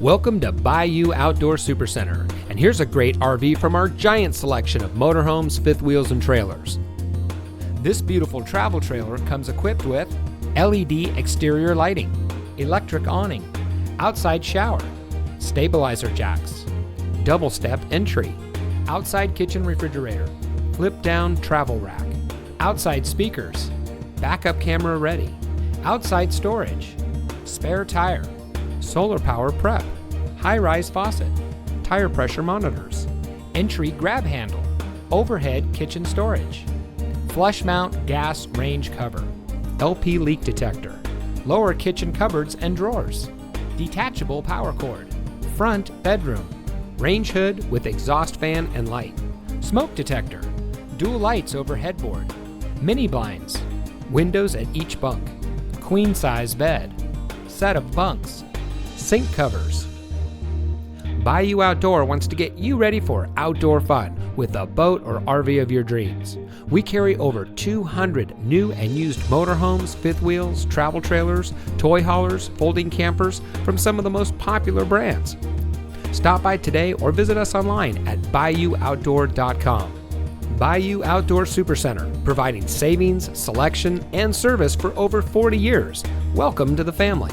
Welcome to Bayou Outdoor Supercenter, and here's a great RV from our giant selection of motorhomes, fifth wheels, and trailers. This beautiful travel trailer comes equipped with LED exterior lighting, electric awning, outside shower, stabilizer jacks, double step entry, outside kitchen refrigerator, flip down travel rack, outside speakers, backup camera ready, outside storage, spare tire, solar power prep, high-rise faucet, tire pressure monitors, entry grab handle, overhead kitchen storage, flush mount gas range cover, LP leak detector, lower kitchen cupboards and drawers, detachable power cord, front bedroom, range hood with exhaust fan and light, smoke detector, dual lights over headboard, mini blinds, windows at each bunk, queen size bed, set of bunks, sink covers. Bayou Outdoor wants to get you ready for outdoor fun with the boat or RV of your dreams. We carry over 200 new and used motorhomes, fifth wheels, travel trailers, toy haulers, folding campers from some of the most popular brands. Stop by today or visit us online at BayouOutdoor.com. Bayou Outdoor Supercenter, providing savings, selection, and service for over 40 years. Welcome to the family.